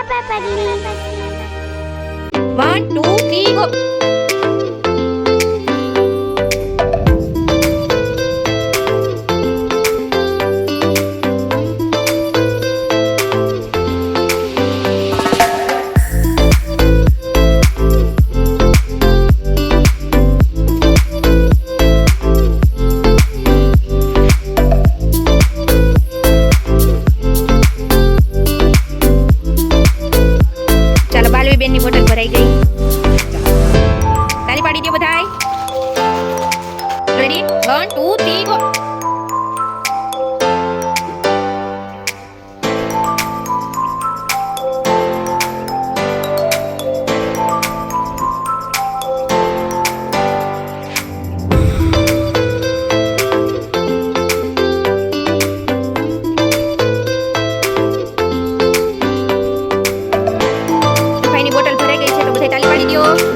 1 2 3 go. બેન ની bottle ભરાઈ ગઈ. તાલી પાડી દો બધાય. Ready 1 2 3 go. બોટલ ભરાઈ ગઈ છે તો બધાય તાલી પાડી દો.